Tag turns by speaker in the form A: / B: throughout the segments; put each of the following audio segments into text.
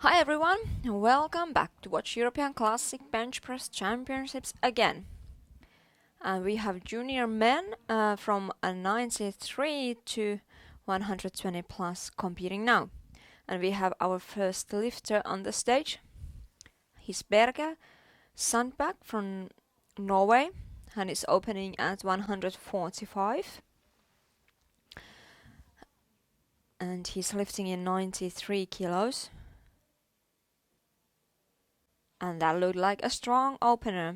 A: Hi everyone, welcome back to watch European Classic Bench Press Championships again. And we have junior men from a 93 to 120 plus competing now. And we have our first lifter on the stage. He's Berger Sandberg from Norway and is opening at 145. And he's lifting in 93 kilos. And that looked like a strong opener.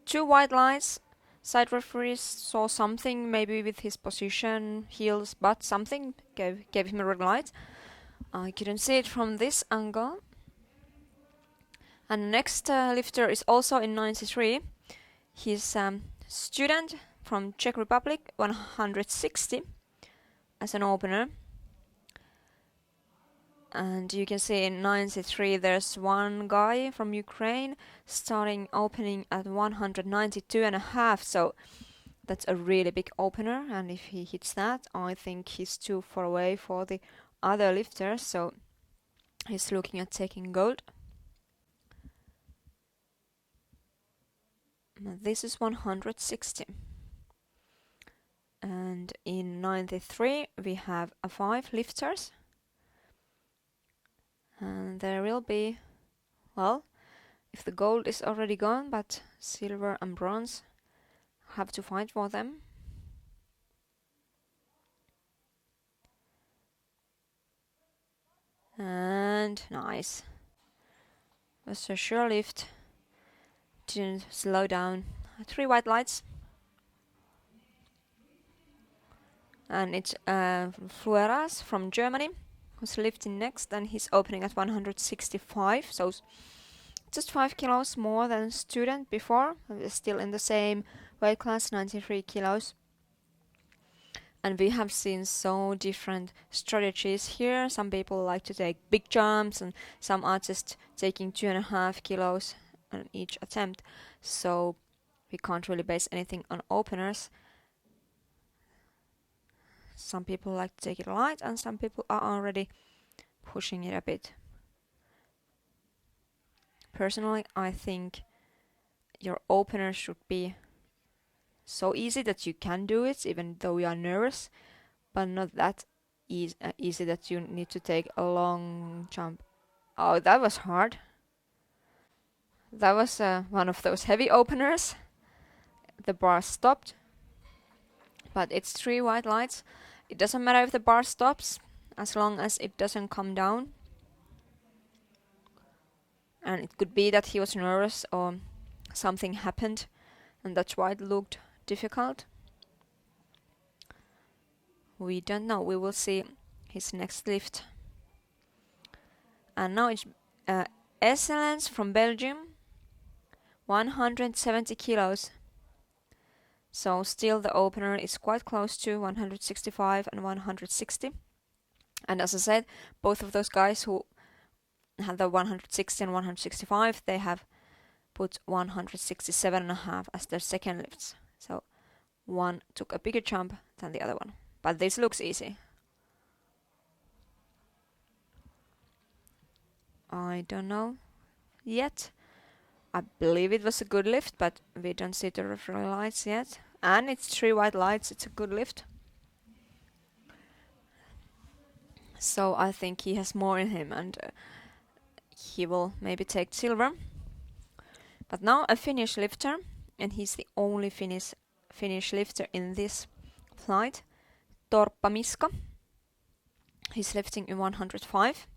A: Two white lines. Side referees saw something, maybe with his position, heels, but something gave him a red light. I couldn't see it from this angle. And next lifter is also in 93. He's student from Czech Republic, 160 as an opener. And you can see in 93 there's one guy from Ukraine starting opening at 192.5, so that's a really big opener, and if he hits that, I think he's too far away for the other lifters, so he's looking at taking gold. This is 160. And in 93 we have 5 lifters. And there will be, well, if the gold is already gone, but silver and bronze have to fight for them. And nice. That's a sure lift. Didn't slow down. 3 white lights. And it's Flueras from Germany who's lifting next, and he's opening at 165, so just 5 kilos more than student before. We're still in the same weight class, 93 kilos. And we have seen so different strategies here. Some people like to take big jumps, and some are just taking 2.5 kilos on each attempt. So we can't really base anything on openers. Some people like to take it light, and some people are already pushing it a bit. Personally, I think your opener should be so easy that you can do it, even though you are nervous, but not that easy that you need to take a long jump. Oh, that was hard. That was one of those heavy openers. The bar stopped, but it's 3 white lights. It doesn't matter if the bar stops, as long as it doesn't come down. And it could be that he was nervous or something happened, and that's why it looked difficult. We don't know. We will see his next lift. And now it's Excellence from Belgium, 170 kilos. So still the opener is quite close to 165 and 160. And as I said, both of those guys who had the 160 and 165, they have put 167.5 as their second lifts. So one took a bigger jump than the other one. But this looks easy. I don't know yet. I believe it was a good lift, but we don't see the referee lights yet. And it's 3 white lights, it's a good lift. So I think he has more in him, and he will maybe take silver. But now a Finnish lifter, and he's the only Finnish lifter in this flight, Torppa Miska. He's lifting in 105,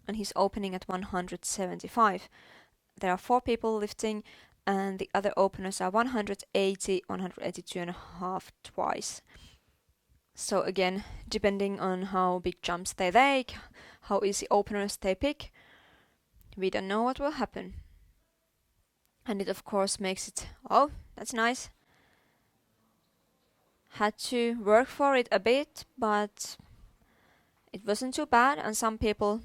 A: and he's opening at 175. There are 4 people lifting, and the other openers are 180, 182.5 twice. So again, depending on how big jumps they take, how easy openers they pick, we don't know what will happen. And it of course makes it, oh, that's nice. Had to work for it a bit, but it wasn't too bad, and some people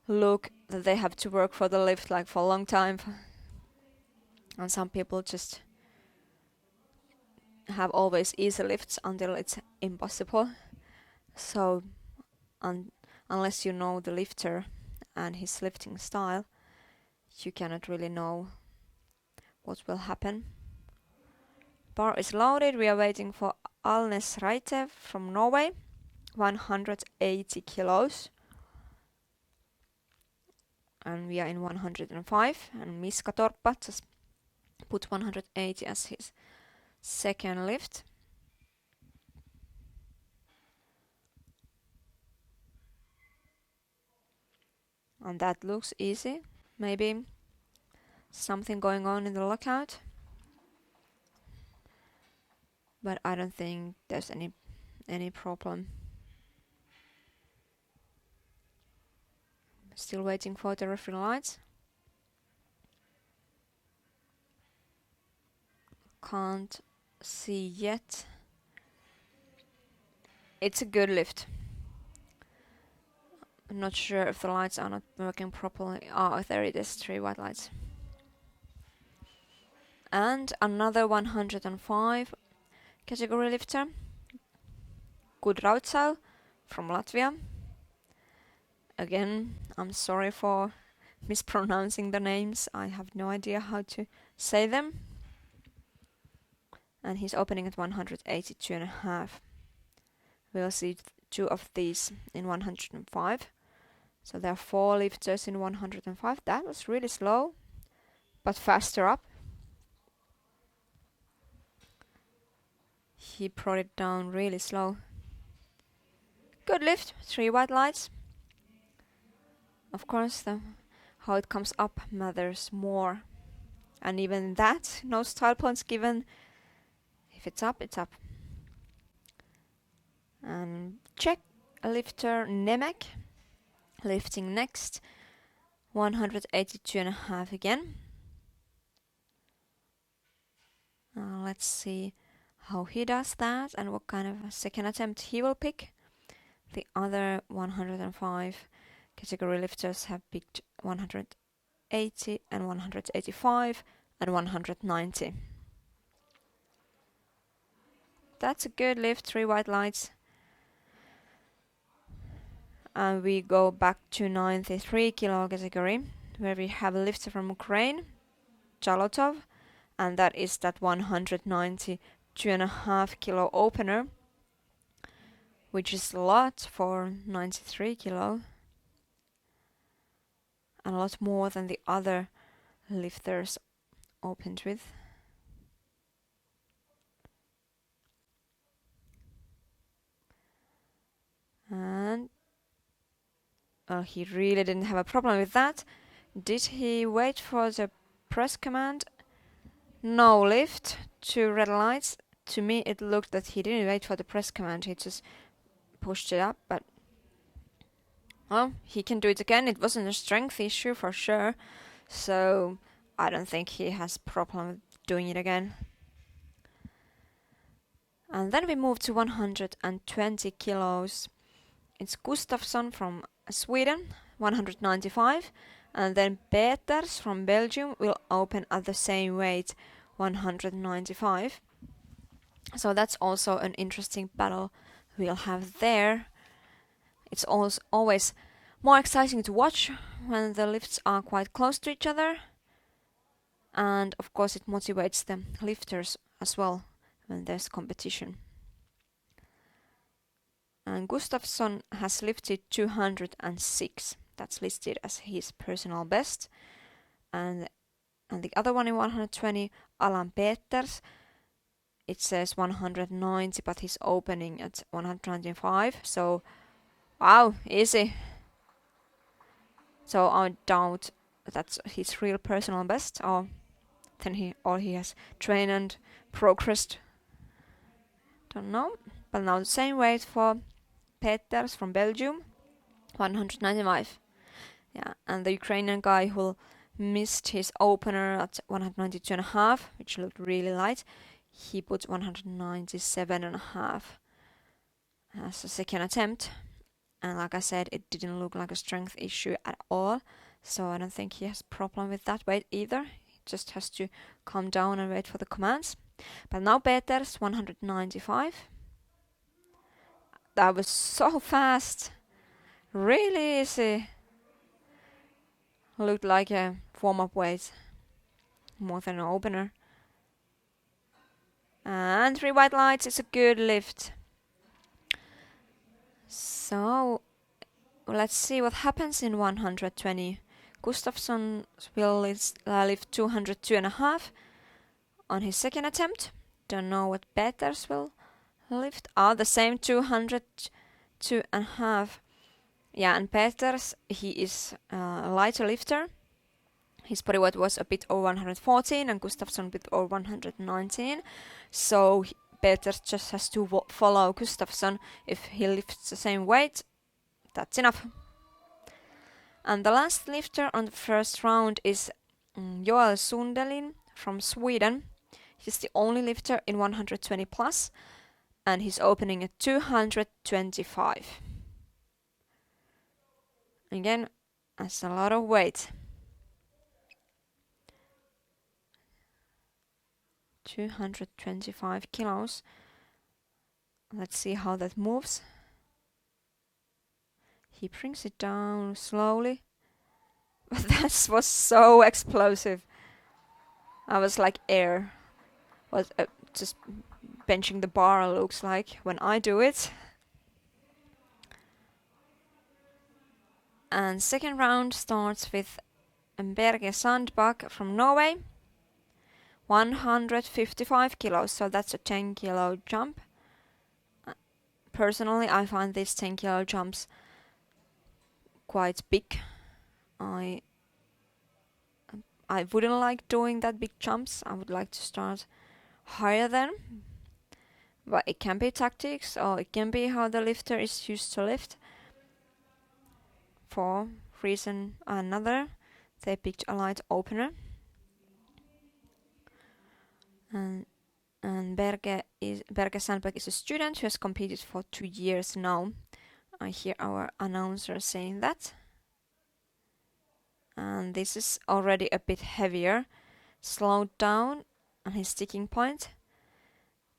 A: look that they have to work for the lift like for a long time, and some people just have always easy lifts until it's impossible. So unless you know the lifter and his lifting style, you cannot really know what will happen. Bar is loaded. We are waiting for Alnes Reitev from Norway, 180 kilos. And we are in 105. And Miska Torppa just put 180 as his second lift. And that looks easy. Maybe something going on in the lockout. But I don't think there's any problem. Still waiting for the referee lights. Can't see yet. It's a good lift. I'm not sure if the lights are not working properly. Oh, there it is, 3 white lights. And another 105 category lifter, Gudrautsau from Latvia. Again, I'm sorry for mispronouncing the names. I have no idea how to say them. And he's opening at 182.5. We'll see 2 of these in 105. So there are 4 lifters in 105. That was really slow, but faster up. He brought it down really slow. Good lift, 3 white lights. Of course, how it comes up matters more. And even that, no style points given. If it's up, it's up. And Czech lifter Nemek lifting next, 182.5 again. Let's see how he does that and what kind of a second attempt he will pick. The other 105 category lifters have picked 180 and 185 and 190. That's a good lift, 3 white lights. And we go back to 93 kilo category, where we have a lifter from Ukraine, Chalotov, and that is that 192.5 kilo opener, which is a lot for 93 kilo, and a lot more than the other lifters opened with. And he really didn't have a problem with that. Did he wait for the press command? No lift, 2 red lights. To me it looked that he didn't wait for the press command, he just pushed it up, but well, he can do it again. It wasn't a strength issue for sure, so I don't think he has problem with doing it again. And then we move to 120 kilos. It's Gustafsson from Sweden, 195, and then Peters from Belgium will open at the same weight, 195. So that's also an interesting battle we'll have there. It's always more exciting to watch when the lifts are quite close to each other. And of course it motivates the lifters as well when there's competition. And Gustafsson has lifted 206. That's listed as his personal best. And the other one in 120, Alan Peters, it says 190, but he's opening at 195. So, wow, easy. So I doubt that's his real personal best, or then he has trained and progressed. Don't know. But now the same weight for Peters from Belgium, 195. Yeah, and the Ukrainian guy who missed his opener at 192.5, which looked really light, he put 197.5 as a second attempt. And like I said, it didn't look like a strength issue at all, so I don't think he has problem with that weight either. He just has to calm down and wait for the commands. But now Peters, 195. That was so fast. Really easy. Looked like a warm-up weight. More than an opener. And 3 white lights is a good lift. So let's see what happens in 120. Gustafsson will lift 202.5 on his second attempt. Don't know what Peters will lift. The same 202.5. Yeah, and Peters, he is a lighter lifter. His body weight was a bit over 114 and Gustafsson a bit over 119. So Peters just has to follow Gustafsson. If he lifts the same weight, that's enough. And the last lifter on the first round is Joel Sundelin from Sweden. He's the only lifter in 120 plus, and he's opening at 225. Again, that's a lot of weight. 225 kilos. Let's see how that moves. He brings it down slowly. But that was so explosive. I was like air. Was just benching the bar looks like when I do it. And second round starts with Berge Sandbakk from Norway. 155 kilos, so that's a 10 kilo jump. Personally, I find these 10 kilo jumps quite big. I wouldn't like doing that big jumps. I would like to start higher than. But it can be tactics, or it can be how the lifter is used to lift. For reason or another, they picked a light opener. And Berge Sandbakk is a student who has competed for 2 years now. I hear our announcer saying that. And this is already a bit heavier, slowed down on his sticking point.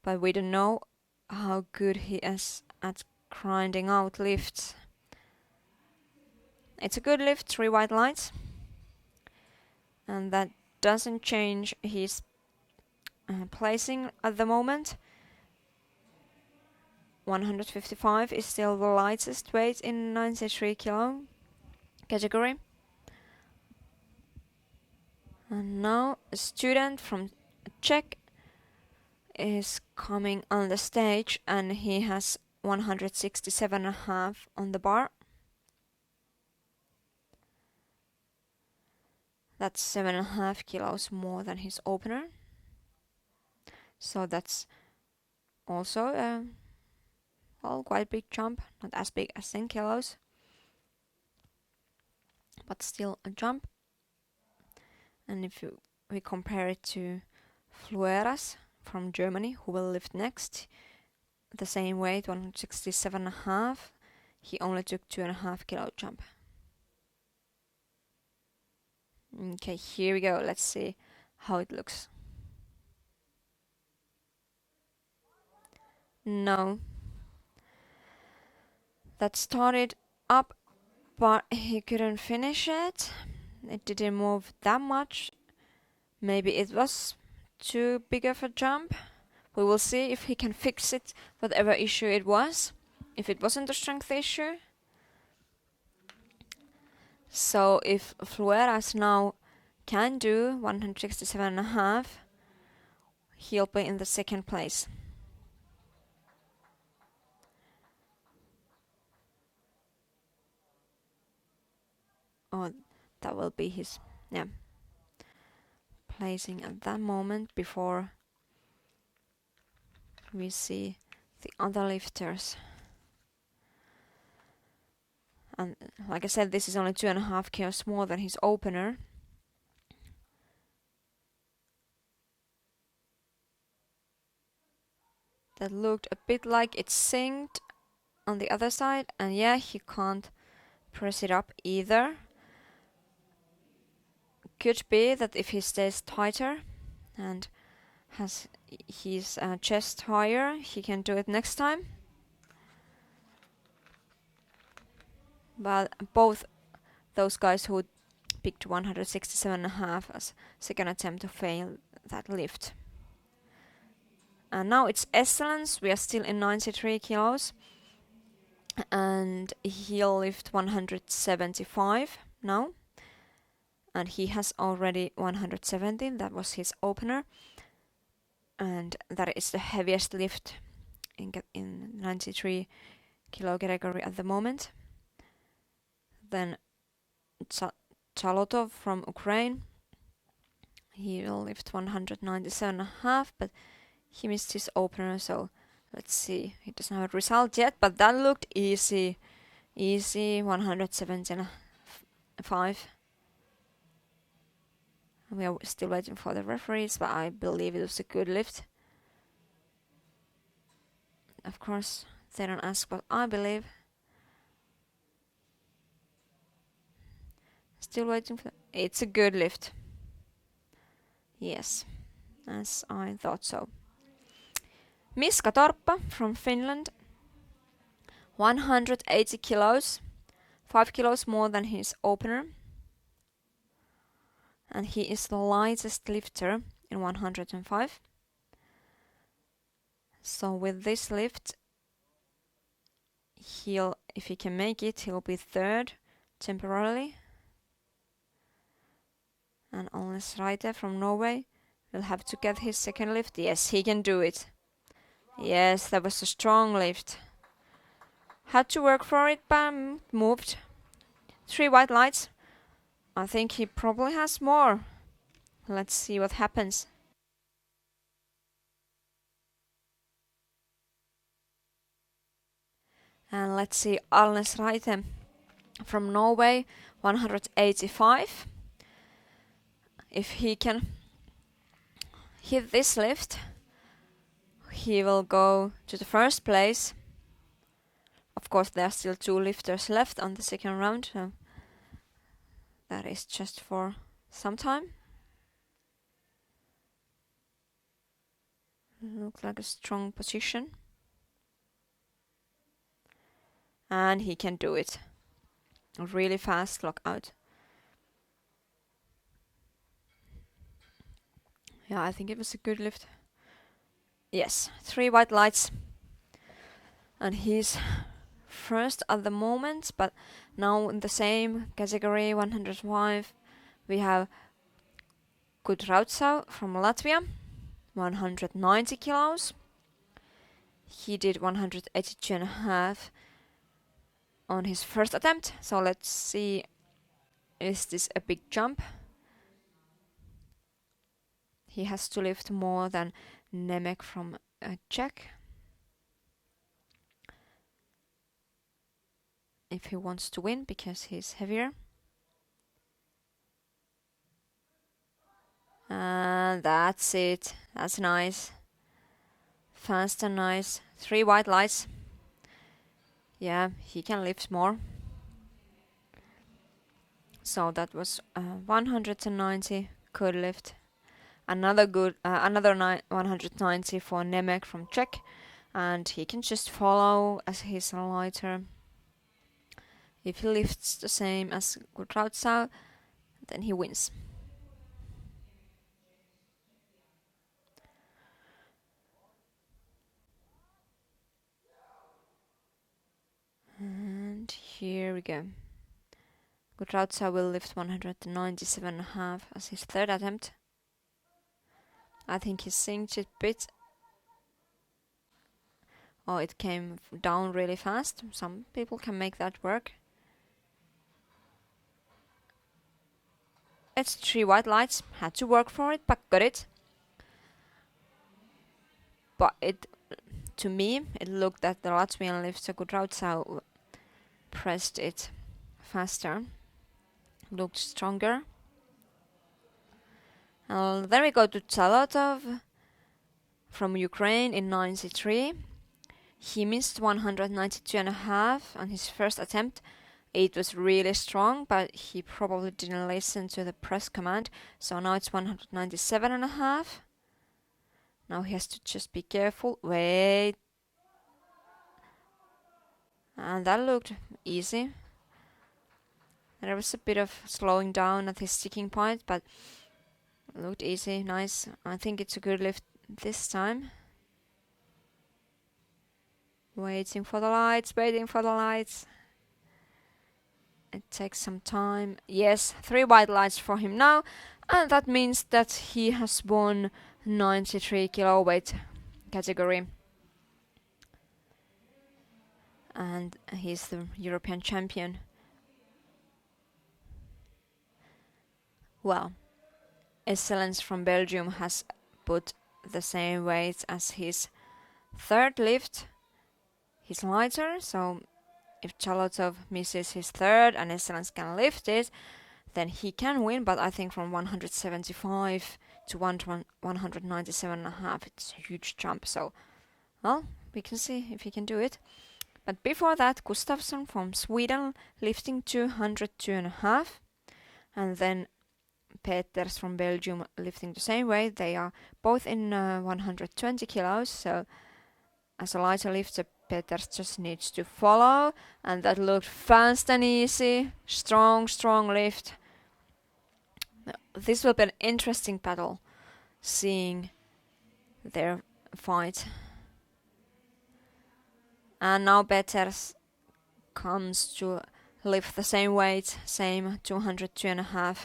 A: But we don't know how good he is at grinding out lifts. It's a good lift, 3 white lights. And that doesn't change his placing at the moment. 155 is still the lightest weight in 93 kilo category. And now a student from Czech is coming on the stage and he has 167.5 on the bar. That's 7.5 kilos more than his opener. So that's also a quite big jump, not as big as 10 kilos, but still a jump. And if we compare it to Flueras from Germany, who will lift next, the same weight, 167.5, he only took 2.5 kilo jump. Okay, here we go. Let's see how it looks. No. That started up, but he couldn't finish it. It didn't move that much. Maybe it was too big of a jump. We will see if he can fix it, whatever issue it was. If it wasn't a strength issue. So if Flueras now can do 167.5, he'll be in the second place. Oh, that will be his, placing at that moment before we see the other lifters. And like I said, this is only 2.5 kilos more than his opener. That looked a bit like it synced on the other side, and yeah, he can't press it up either. Could be that if he stays tighter and has his chest higher, he can do it next time. But both those guys who picked 167.5 as second attempt to fail that lift. And now it's Esselens. We are still in 93 kilos. And he'll lift 175 now. And he has already 170. That was his opener. And that is the heaviest lift in 93 kilo category at the moment. Then Chalotov from Ukraine. He will lift 197.5, but he missed his opener, so let's see. He doesn't have a result yet, but that looked easy. Easy, 175. We are still waiting for the referees, but I believe it was a good lift. Of course, they don't ask what I believe. Still waiting for... It's a good lift. Yes, as I thought so. Miska Torppa from Finland. 180 kilos. 5 kilos more than his opener. And he is the lightest lifter in 105. So with this lift, if he can make it, he'll be third temporarily. And Alnes Reite from Norway will have to get his second lift. Yes, he can do it. Yes, that was a strong lift. Had to work for it, but moved. 3 white lights. I think he probably has more. Let's see what happens. And let's see Alnes Reite from Norway, 185. If he can hit this lift, he will go to the first place. Of course, there are still 2 lifters left on the second round, so that is just for some time. Looks like a strong position. And he can do it. A really fast lockout. Yeah, I think it was a good lift. Yes, 3 white lights. And he's first at the moment, but now in the same category, 105, we have Kudrautsau from Latvia, 190 kilos. He did 182.5 on his first attempt, so let's see, is this a big jump? He has to lift more than Nemec from Czech if he wants to win, because he's heavier. And that's it. That's nice. Fast and nice. 3 white lights. Yeah, he can lift more. So that was 190. Good lift. Another 190 for Nemec from Czech. And he can just follow as he's lighter. If he lifts the same as Kudrautsau, then he wins. And here we go. Kudrautsau will lift 197.5 as his third attempt. I think he synced it a bit. Oh, it came down really fast. Some people can make that work. It's 3 white lights. Had to work for it, but got it. But to me, it looked that the Latvian lifter Kudrautsau pressed it faster. Looked stronger. And then we go to Chalotov from Ukraine in 93. He missed 192.5 on his first attempt. It was really strong, but he probably didn't listen to the press command. So now it's 197.5. Now he has to just be careful. Wait. And that looked easy. There was a bit of slowing down at his sticking point, but it looked easy, nice. I think it's a good lift this time. Waiting for the lights, waiting for the lights. It takes some time. Yes, 3 white lights for him now, and that means that he has won 93 kilo weight category. And he's the European champion. Well, Excellence from Belgium has put the same weight as his third lift. He's lighter, so if Chalotov misses his third and Excellence can lift it, then he can win, but I think from 175 to 197.5, it's a huge jump, so, well, we can see if he can do it. But before that, Gustafsson from Sweden lifting 202.5, and then Peters from Belgium lifting the same weight. They are both in 120 kilos, so as a lighter lifter, Peters just needs to follow, and that looked fast and easy. Strong lift. This will be an interesting battle, seeing their fight. And now Peters comes to lift the same weight, same 202.5.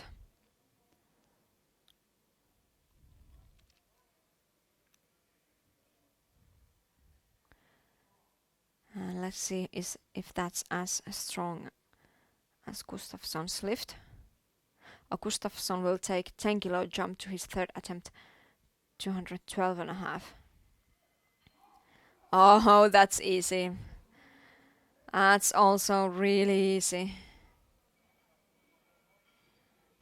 A: And let's see if that's as strong as Gustafsson's lift. Gustafsson will take 10 kilo jump to his third attempt, 212.5. Oh, that's easy. That's also really easy.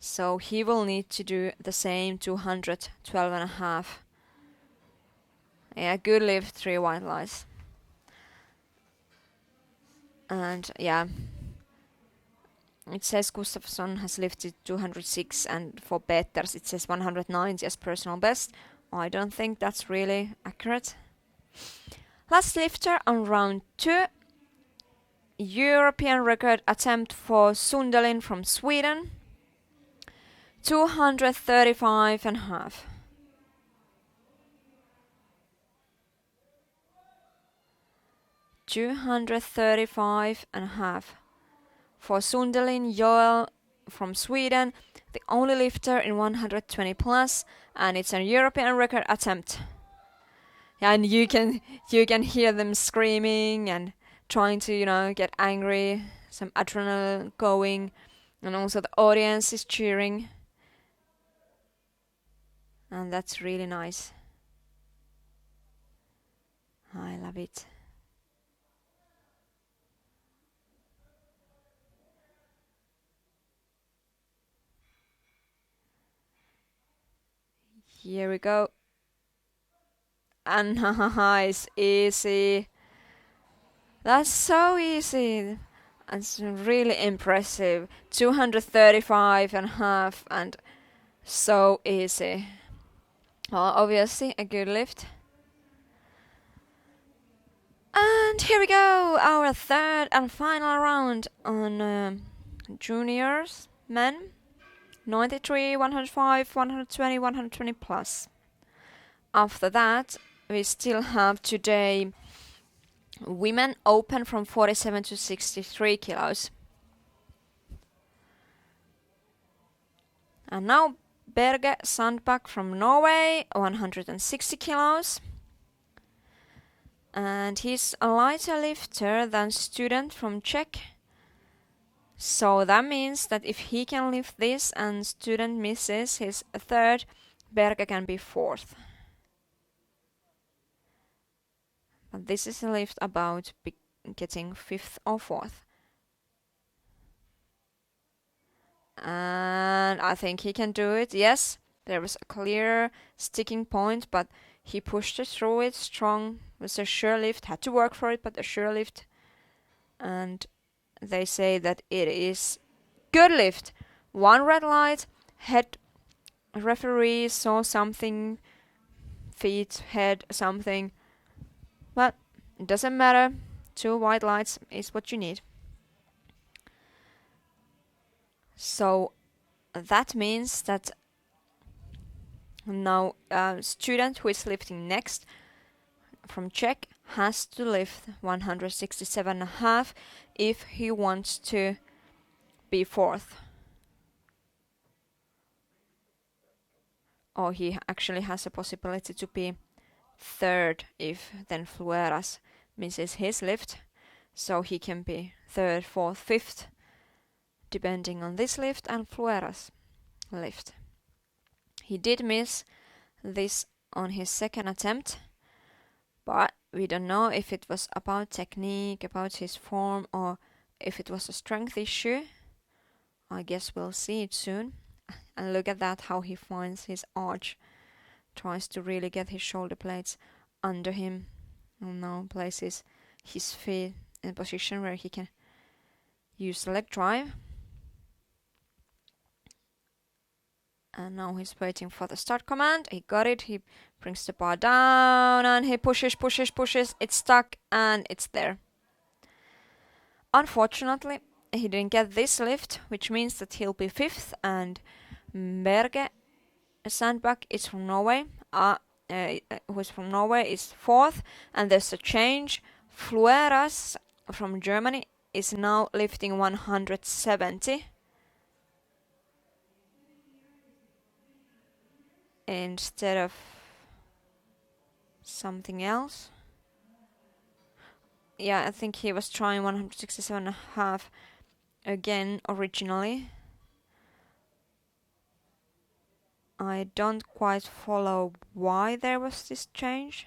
A: So he will need to do the same 212.5. Yeah, good lift, 3 white lights. And yeah, it says Gustafsson has lifted 206, and for Peters it says 190 as personal best. I don't think that's really accurate. Last lifter on round 2. European record attempt for Sundelin from Sweden. 235.5. For Sundelin Joel from Sweden, the only lifter in 120 plus, and it's a European record attempt. And you can hear them screaming and trying to, get angry, some adrenaline going, and also the audience is cheering. And that's really nice. I love it. Here we go. And nice, easy. That's so easy. It's really impressive. 235.5 and so easy. Well, obviously a good lift. And here we go, our third and final round on juniors men. 93, 105, 120, 120 plus. After that, we still have today women open from 47 to 63 kilos. And now Berge Sandbakk from Norway, 160 kilos. And he's a lighter lifter than Student from Czech. So that means that if he can lift this and Student misses his third, Berge can be fourth. But this is a lift about getting fifth or fourth. And I think he can do it. Yes, there was a clear sticking point, but he pushed it through it strong. It was a sure lift. Had to work for it, but a sure lift. And they say that it is good lift. 1 red light. Head referee saw something. Feet, head, something. But it doesn't matter. 2 white lights is what you need. So that means that now a student who is lifting next from Czech has to lift 167.5 if he wants to be fourth. Or he actually has a possibility to be third if then Flueras misses his lift. So he can be third, fourth, fifth, depending on this lift and Flueras' lift. He did miss this on his second attempt, but we don't know if it was about technique, about his form, or if it was a strength issue. I guess we'll see it soon. And look at that, how he finds his arch. Tries to really get his shoulder blades under him. And now places his feet in a position where he can use the leg drive. And now he's waiting for the start command. He got it. He brings the bar down and he pushes. It's stuck and it's there. Unfortunately, he didn't get this lift, which means that he'll be fifth, and Berge Sandbakk is from Norway. Who is from Norway is fourth, and there's a change. Flueras from Germany is now lifting 170 instead of something else. Yeah, I think he was trying 167.5 again originally. I don't quite follow why there was this change.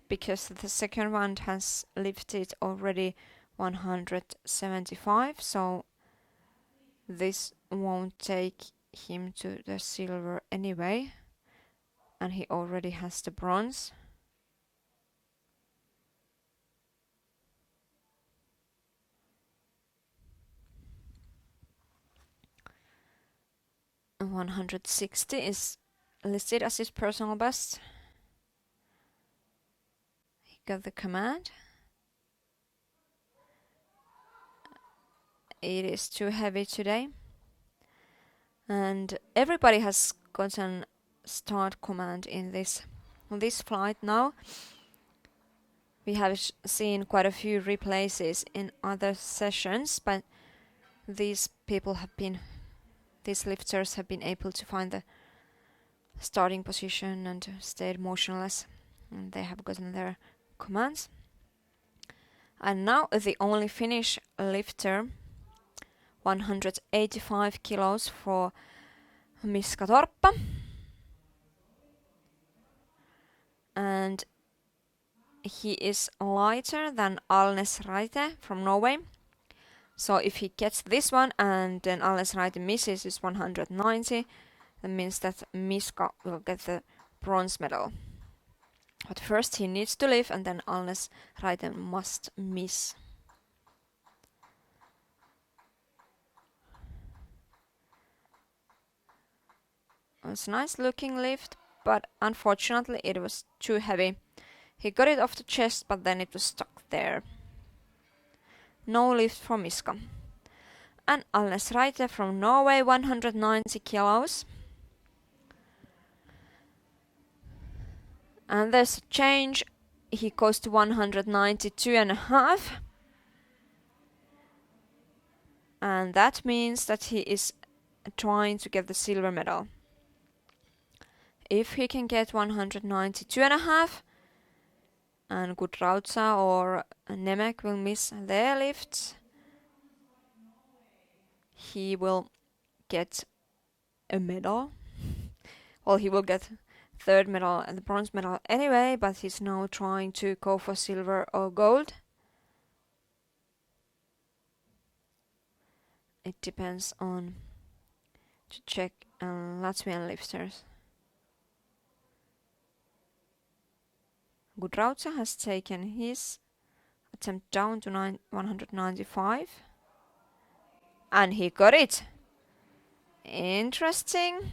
A: Because the second one has lifted already 175, so this won't take him to the silver anyway, and he already has the bronze. And 160 is listed as his personal best. He got the command. It is too heavy today. And everybody has gotten start command in this flight now. We have seen quite a few replaces in other sessions, but these lifters have been able to find the starting position and stayed motionless, and they have gotten their commands. And now the only Finnish lifter, 185 kilos for Miska Torppa. And he is lighter than Alnes Raite from Norway. So if he gets this one and then Alnes Raite misses his 190, that means that Miska will get the bronze medal. But first he needs to lift, and then Alnes Raite must miss. It's a nice looking lift, but unfortunately it was too heavy. He got it off the chest, but then it was stuck there. No lift for Miska. And Alnes Raite from Norway, 190 kilos. And there's a change. He goes to 192.5. And that means that he is trying to get the silver medal. If he can get 192.5, and Gudrautsa or Nemec will miss their lifts, he will get a medal. Well, he will get third medal and the bronze medal anyway, but he's now trying to go for silver or gold. It depends on Czech and Latvian lifters. Gudrautsa has taken his attempt down to 195. And he got it. Interesting.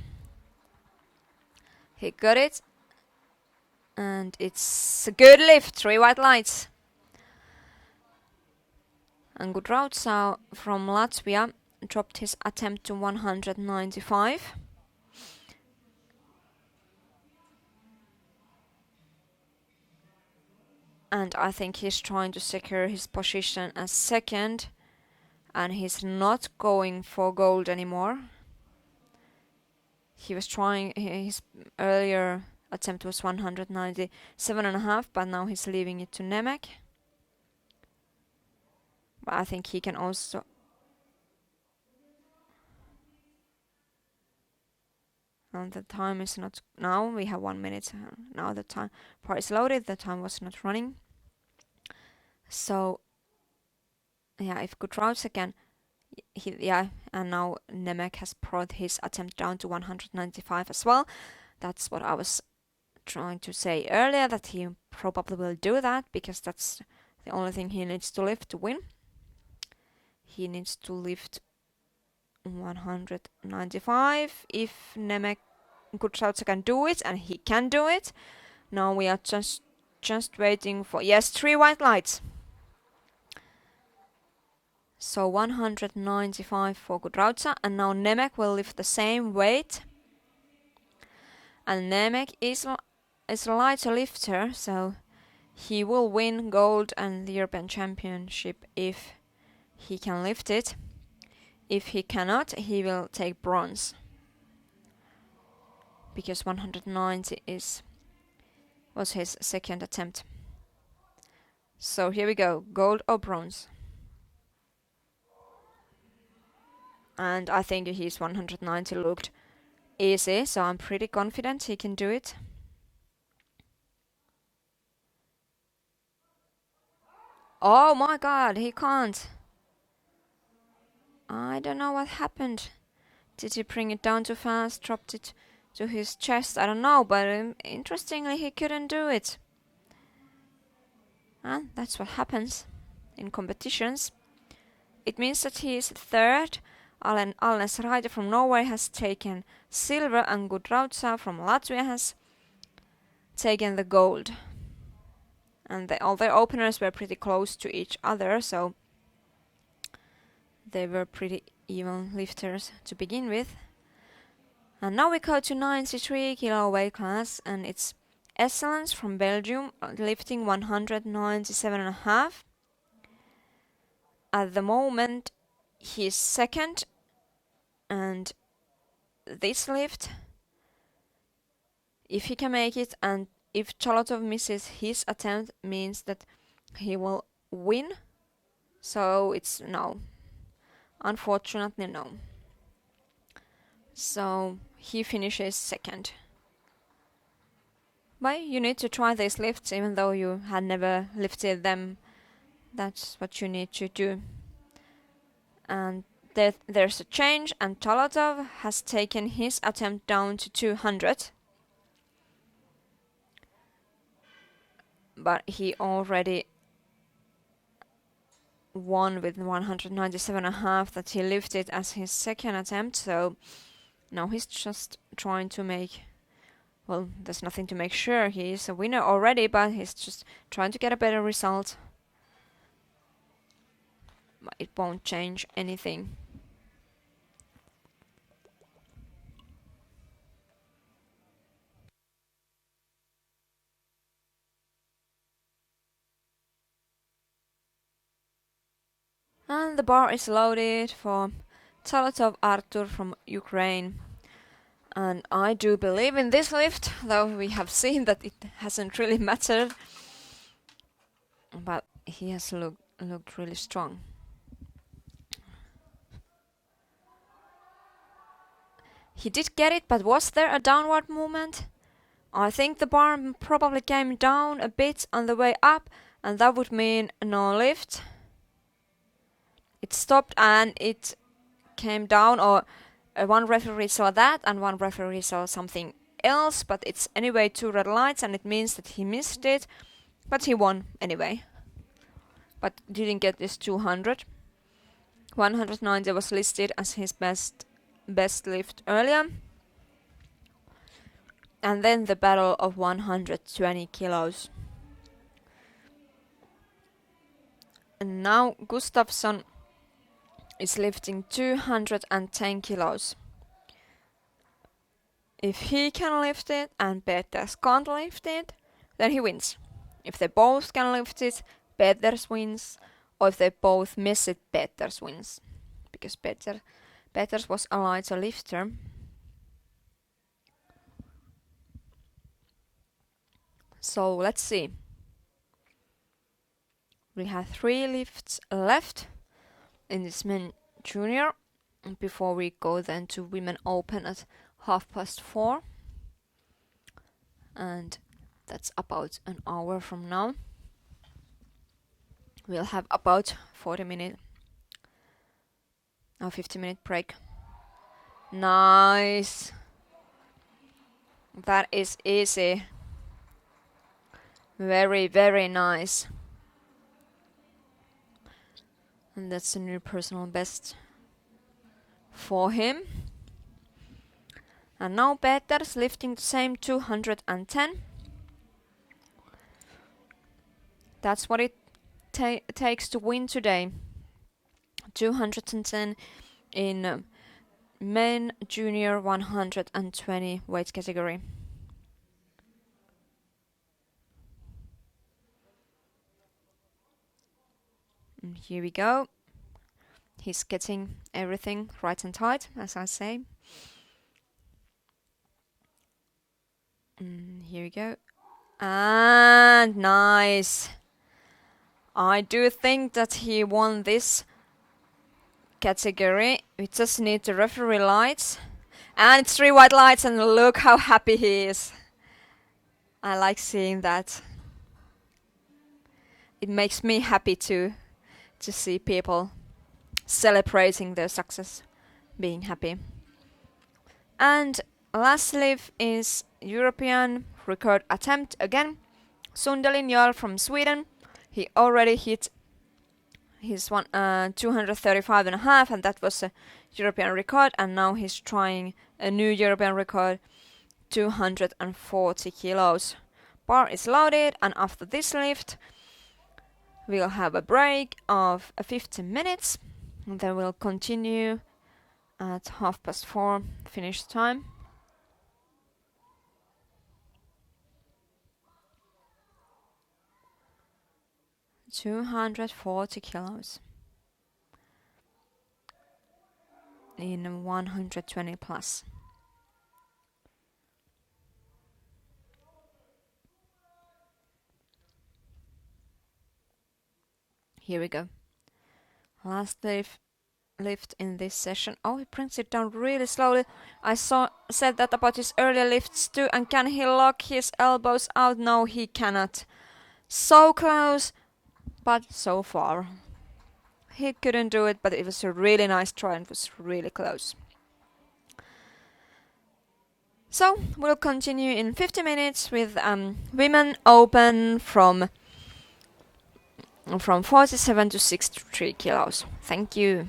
A: He got it. And it's a good lift. 3 white lights. And Gudrautsau from Latvia dropped his attempt to 195. And I think he's trying to secure his position as second, and he's not going for gold anymore. He was trying, his earlier attempt was 197.5, but now he's leaving it to Nemec. But I think he can also... And the time is not... Now we have 1 minute. Now the time part is loaded, the time was not running. So, yeah, if Gudrautsau again... and now Nemec has brought his attempt down to 195 as well. That's what I was trying to say earlier, that he probably will do that, because that's the only thing he needs to lift to win. He needs to lift 195 if Nemec Gudrautsau can do it, and he can do it. Now we are just waiting for... Yes, 3 white lights. So 195 for Gudrautsau, and now Nemec will lift the same weight. And Nemec is a lighter lifter, so he will win gold and the European Championship if he can lift it. If he cannot, he will take bronze, because 190 was his second attempt. So here we go, gold or bronze. And I think his 190 looked easy, so I'm pretty confident he can do it. Oh my god, he can't. I don't know what happened. Did he bring it down too fast, dropped it to his chest? I don't know, but interestingly he couldn't do it. And that's what happens in competitions. It means that he is third. Alnes Raide from Norway has taken silver, and Gudrautsau from Latvia has taken the gold. And all their openers were pretty close to each other, so they were pretty even lifters to begin with. And now we go to 93 kilo weight class, and it's Excellence from Belgium lifting 197.5. At the moment he's second, and this lift, if he can make it, and if Cholotov misses his attempt, means that he will win. So it's no. Unfortunately, no. So he finishes second. But you need to try these lifts even though you had never lifted them. That's what you need to do. And there's a change, and Cholotov has taken his attempt down to 200. But he already won with 197.5 that he lifted as his second attempt, so now he's just trying to make... Well, there's nothing to make sure he is a winner already, but he's just trying to get a better result. But it won't change anything. And the bar is loaded for Cholotov Artur from Ukraine. And I do believe in this lift, though we have seen that it hasn't really mattered. But he has looked really strong. He did get it, but was there a downward movement? I think the bar probably came down a bit on the way up, and that would mean no lift. It stopped and it came down, or one referee saw that and one referee saw something else, but it's anyway 2 red lights, and it means that he missed it, but he won anyway. But didn't get this 200. 190 was listed as his best lift earlier. And then the battle of 120 kilos. And now Gustafsson is lifting 210 kilos. If he can lift it and Peters can't lift it, then he wins. If they both can lift it, Peters wins. Or if they both miss it, Peters wins. Because Peters was a lighter lifter. So let's see. We have 3 lifts left in this men junior before we go then to women open at 4:30. And that's about an hour from now. We'll have about 50-minute break. Nice. That is easy. Very, very nice. And that's a new personal best for him. And now Peters lifting the same 210. That's what it takes to win today. 210 in men junior 120 weight category. And here we go. He's getting everything right and tight, as I say. And here we go. And nice. I do think that he won this category. We just need the referee lights. And it's 3 white lights, and look how happy he is. I like seeing that. It makes me happy too, to see people celebrating their success, being happy. And last lift is European record attempt again. Sundelin Jarl from Sweden. He already hit his 235.5, and that was a European record, and now he's trying a new European record, 240 kilos. Bar is loaded, and after this lift we'll have a break of 15 minutes, and then we'll continue at 4:30 finish time. $240 kilos in 120 plus. Here we go. Last lift in this session. Oh, he brings it down really slowly. I said that about his earlier lifts too. And can he lock his elbows out? No, he cannot. So close, but so far. He couldn't do it, but it was a really nice try and it was really close. So we'll continue in 50 minutes with women open from 47 to 63 kilos. Thank you.